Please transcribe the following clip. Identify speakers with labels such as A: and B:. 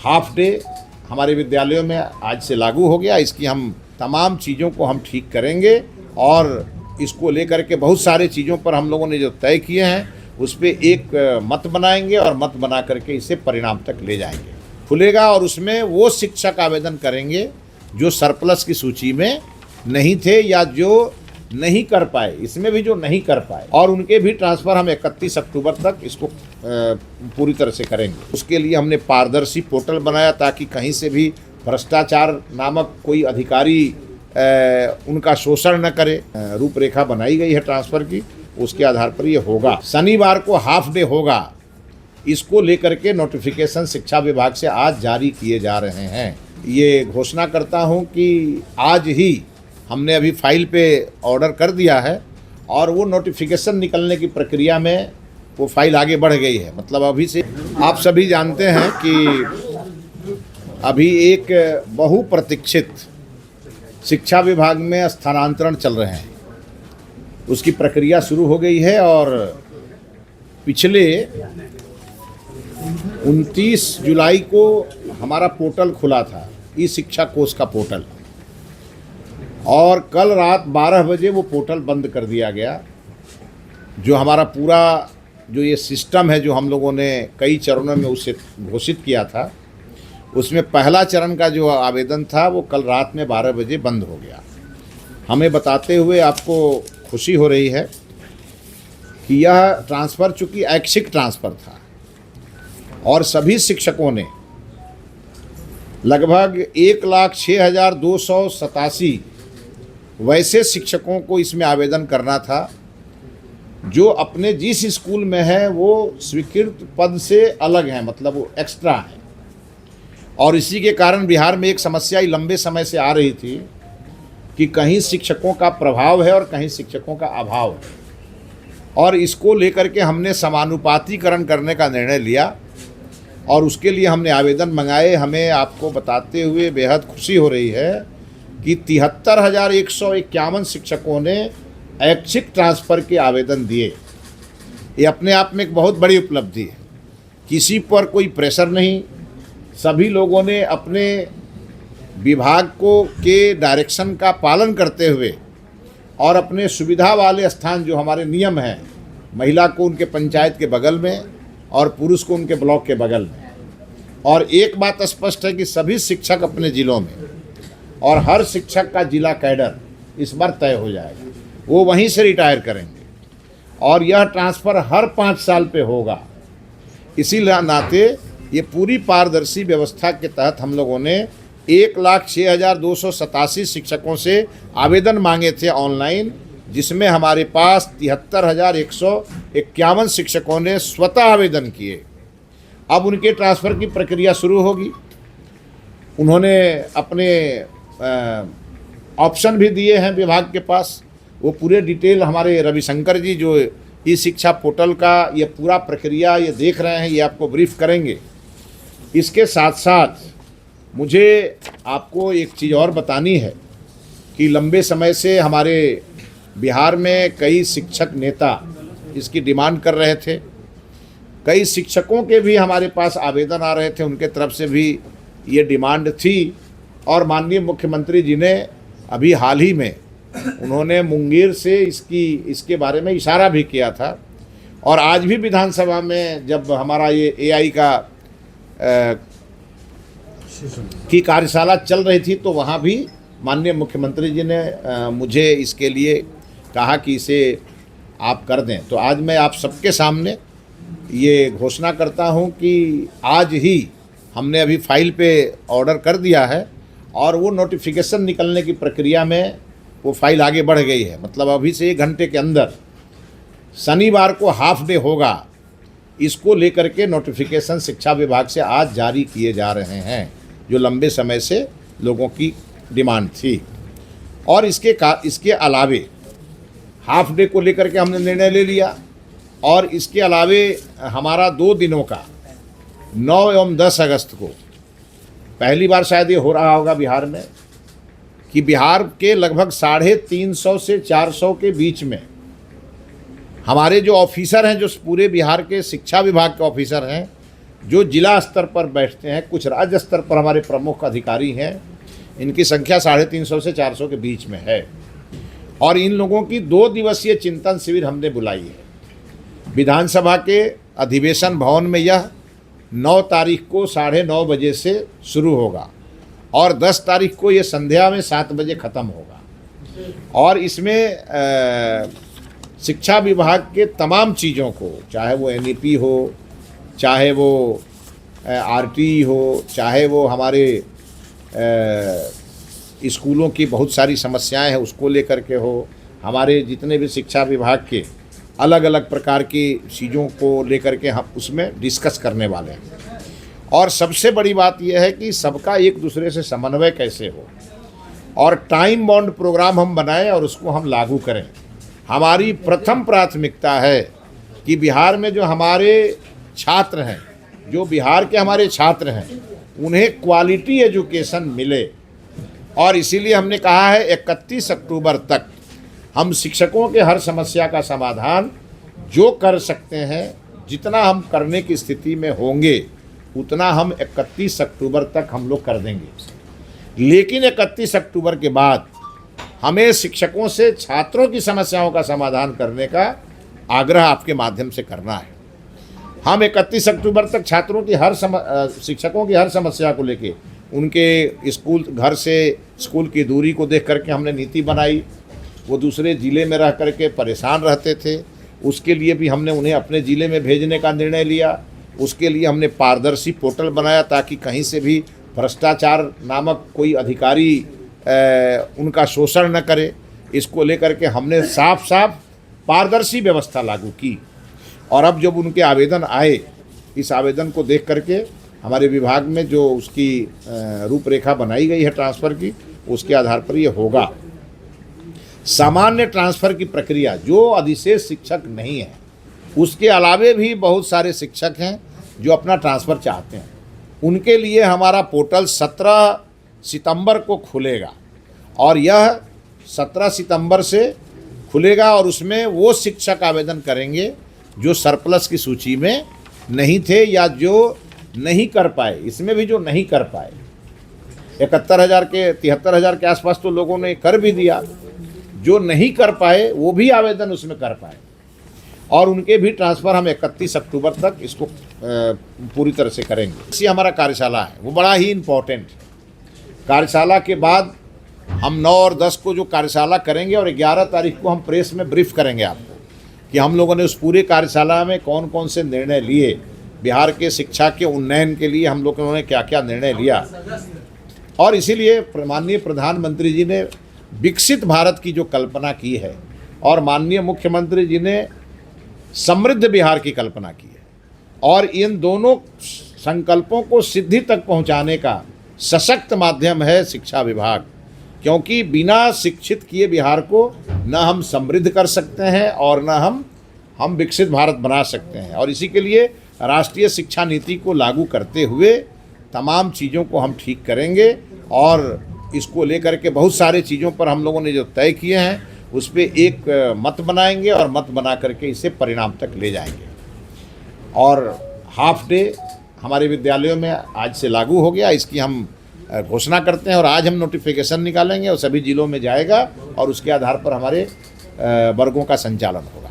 A: Half day हमारे विद्यालयों में आज से लागू हो गया। इसकी हम तमाम चीज़ों को हम ठीक करेंगे और इसको लेकर के बहुत सारे चीज़ों पर हम लोगों ने जो तय किए हैं उस पर एक मत बनाएंगे और मत बना करके इसे परिणाम तक ले जाएंगे। खुलेगा और उसमें वो शिक्षक आवेदन करेंगे जो सरप्लस की सूची में नहीं थे या जो नहीं कर पाए, इसमें भी जो नहीं कर पाए, और उनके भी ट्रांसफ़र हम 31 अक्टूबर तक इसको पूरी तरह से करेंगे। उसके लिए हमने पारदर्शी पोर्टल बनाया ताकि कहीं से भी भ्रष्टाचार नामक कोई अधिकारी उनका शोषण न करे। रूपरेखा बनाई गई है ट्रांसफ़र की, उसके आधार पर ये होगा। शनिवार को हाफ डे होगा, इसको लेकर के नोटिफिकेशन शिक्षा विभाग से आज जारी किए जा रहे हैं। ये घोषणा करता हूँ कि आज ही हमने अभी फाइल पे ऑर्डर कर दिया है और वो नोटिफिकेशन निकलने की प्रक्रिया में वो फाइल आगे बढ़ गई है। मतलब अभी से आप सभी जानते हैं कि अभी एक बहुप्रतीक्षित शिक्षा विभाग में स्थानांतरण चल रहे हैं, उसकी प्रक्रिया शुरू हो गई है और पिछले 29 जुलाई को हमारा पोर्टल खुला था, ई शिक्षा कोष का पोर्टल, और कल रात 12 बजे वो पोर्टल बंद कर दिया गया। जो हमारा पूरा जो ये सिस्टम है जो हम लोगों ने कई चरणों में उसे घोषित किया था, उसमें पहला चरण का जो आवेदन था वो कल रात में 12 बजे बंद हो गया। हमें बताते हुए आपको खुशी हो रही है कि यह ट्रांसफ़र चूँकि ऐच्छिक ट्रांसफ़र था और सभी शिक्षकों ने लगभग 1,06,287 वैसे शिक्षकों को इसमें आवेदन करना था जो अपने जिस स्कूल में है वो स्वीकृत पद से अलग हैं, मतलब वो एक्स्ट्रा हैं। और इसी के कारण बिहार में एक समस्या ही लंबे समय से आ रही थी कि कहीं शिक्षकों का प्रभाव है और कहीं शिक्षकों का अभाव है, और इसको लेकर के हमने समानुपातीकरण करने का निर्णय लिया और उसके लिए हमने आवेदन मंगाए। हमें आपको बताते हुए बेहद खुशी हो रही है कि 73,151 शिक्षकों ने ऐच्छिक ट्रांसफ़र के आवेदन दिए। ये अपने आप में एक बहुत बड़ी उपलब्धि है। किसी पर कोई प्रेशर नहीं, सभी लोगों ने अपने विभाग को के डायरेक्शन का पालन करते हुए और अपने सुविधा वाले स्थान जो हमारे नियम हैं, महिला को उनके पंचायत के बगल में और पुरुष को उनके ब्लॉक के बगल में। और एक बात स्पष्ट है कि सभी शिक्षक अपने ज़िलों में, और हर शिक्षक का जिला कैडर इस बार तय हो जाएगा, वो वहीं से रिटायर करेंगे और यह ट्रांसफ़र हर 5 साल पे होगा। इसी नाते ये पूरी पारदर्शी व्यवस्था के तहत हम लोगों ने 1,06,287 शिक्षकों से आवेदन मांगे थे ऑनलाइन, जिसमें हमारे पास 73,151 शिक्षकों ने स्वतः आवेदन किए। अब उनके ट्रांसफ़र की प्रक्रिया शुरू होगी। उन्होंने अपने ऑप्शन भी दिए हैं विभाग के पास, वो पूरे डिटेल हमारे रविशंकर जी जो ई शिक्षा पोर्टल का ये पूरा प्रक्रिया ये देख रहे हैं, ये आपको ब्रीफ करेंगे। इसके साथ साथ मुझे आपको एक चीज़ और बतानी है कि लंबे समय से हमारे बिहार में कई शिक्षक नेता इसकी डिमांड कर रहे थे। कई शिक्षकों के भी हमारे पास आवेदन आ रहे थे, उनके तरफ से भी ये डिमांड थी। और माननीय मुख्यमंत्री जी ने अभी हाल ही में उन्होंने मुंगेर से इसके बारे में इशारा भी किया था। और आज भी विधानसभा में जब हमारा ये एआई की कार्यशाला चल रही थी तो वहाँ भी माननीय मुख्यमंत्री जी ने मुझे इसके लिए कहा कि इसे आप कर दें। तो आज मैं आप सबके सामने ये घोषणा करता हूँ कि आज ही हमने अभी फाइल पे ऑर्डर कर दिया है और वो नोटिफिकेशन निकलने की प्रक्रिया में वो फाइल आगे बढ़ गई है। मतलब अभी से 1 घंटे के अंदर शनिवार को हाफ डे होगा, इसको लेकर के नोटिफिकेशन शिक्षा विभाग से आज जारी किए जा रहे हैं, जो लंबे समय से लोगों की डिमांड थी। और इसके अलावे हाफ डे को लेकर के हमने निर्णय ले लिया। और इसके अलावे हमारा 2 दिनों का 9 एवं 10 अगस्त को पहली बार शायद ये हो रहा होगा बिहार में कि बिहार के लगभग 350 से 400 के बीच में हमारे जो ऑफिसर हैं, जो पूरे बिहार के शिक्षा विभाग के ऑफिसर हैं, जो जिला स्तर पर बैठते हैं, कुछ राज्य स्तर पर हमारे प्रमुख अधिकारी हैं, इनकी संख्या 350 से 400 के बीच में है। और इन लोगों की 2 दिवसीय चिंतन शिविर हमने बुलाई है। विधानसभा के अधिवेशन भवन में यह 9 तारीख को 9:30 बजे से शुरू होगा और 10 तारीख को ये संध्या में 7 बजे ख़त्म होगा। और इसमें शिक्षा विभाग के तमाम चीज़ों को, चाहे वो NEP हो, चाहे वो RTE हो, चाहे वो हमारे स्कूलों की बहुत सारी समस्याएं हैं उसको लेकर के हो, हमारे जितने भी शिक्षा विभाग के अलग अलग प्रकार की चीज़ों को लेकर के हम उसमें डिस्कस करने वाले हैं। और सबसे बड़ी बात यह है कि सबका एक दूसरे से समन्वय कैसे हो और टाइम बाउंड प्रोग्राम हम बनाएं और उसको हम लागू करें। हमारी प्रथम प्राथमिकता है कि बिहार में जो हमारे छात्र हैं, जो बिहार के हमारे छात्र हैं, उन्हें क्वालिटी एजुकेशन मिले। और इसीलिए हमने कहा है 31 अक्टूबर तक हम शिक्षकों के हर समस्या का समाधान जो कर सकते हैं, जितना हम करने की स्थिति में होंगे उतना हम 31 अक्टूबर तक हम लोग कर देंगे। लेकिन 31 अक्टूबर के बाद हमें शिक्षकों से छात्रों की समस्याओं का समाधान करने का आग्रह आपके माध्यम से करना है। हम 31 अक्टूबर तक छात्रों की शिक्षकों की हर समस्या को लेके, उनके स्कूल, घर से स्कूल की दूरी को देख करके हमने नीति बनाई। वो दूसरे ज़िले में रह करके परेशान रहते थे, उसके लिए भी हमने उन्हें अपने ज़िले में भेजने का निर्णय लिया। उसके लिए हमने पारदर्शी पोर्टल बनाया ताकि कहीं से भी भ्रष्टाचार नामक कोई अधिकारी उनका शोषण न करे। इसको लेकर के हमने साफ साफ पारदर्शी व्यवस्था लागू की। और अब जब उनके आवेदन आए, इस आवेदन को देख करके हमारे विभाग में जो उसकी रूपरेखा बनाई गई है ट्रांसफ़र की, उसके आधार पर ये होगा। सामान्य ट्रांसफ़र की प्रक्रिया, जो अधिशेष शिक्षक नहीं है, उसके अलावे भी बहुत सारे शिक्षक हैं जो अपना ट्रांसफ़र चाहते हैं, उनके लिए हमारा पोर्टल 17 सितंबर को खुलेगा। और यह 17 सितंबर से खुलेगा और उसमें वो शिक्षक आवेदन करेंगे जो सरप्लस की सूची में नहीं थे या जो नहीं कर पाए। इसमें भी जो नहीं कर पाए 73,000 के आसपास तो लोगों ने कर भी दिया, जो नहीं कर पाए वो भी आवेदन उसमें कर पाए। और उनके भी ट्रांसफ़र हम 31 अक्टूबर तक इसको पूरी तरह से करेंगे। इसी हमारा कार्यशाला है, वो बड़ा ही इम्पोर्टेंट। कार्यशाला के बाद हम 9 और 10 को जो कार्यशाला करेंगे और 11 तारीख को हम प्रेस में ब्रीफ करेंगे आपको कि हम लोगों ने उस पूरे कार्यशाला में कौन कौन से निर्णय लिए, बिहार के शिक्षा के उन्नयन के लिए हम लोगों ने क्या क्या निर्णय लिया। और इसीलिए माननीय प्रधानमंत्री जी ने विकसित भारत की जो कल्पना की है और माननीय मुख्यमंत्री जी ने समृद्ध बिहार की कल्पना की है, और इन दोनों संकल्पों को सिद्धि तक पहुंचाने का सशक्त माध्यम है शिक्षा विभाग। क्योंकि बिना शिक्षित किए बिहार को न हम समृद्ध कर सकते हैं और न हम विकसित भारत बना सकते हैं। और इसी के लिए राष्ट्रीय शिक्षा नीति को लागू करते हुए तमाम चीज़ों को हम ठीक करेंगे और इसको लेकर के बहुत सारे चीज़ों पर हम लोगों ने जो तय किए हैं उस पर एक मत बनाएंगे और मत बना करके इसे परिणाम तक ले जाएंगे। और हाफ डे हमारे विद्यालयों में आज से लागू हो गया, इसकी हम घोषणा करते हैं और आज हम नोटिफिकेशन निकालेंगे और सभी जिलों में जाएगा और उसके आधार पर हमारे वर्गों का संचालन होगा।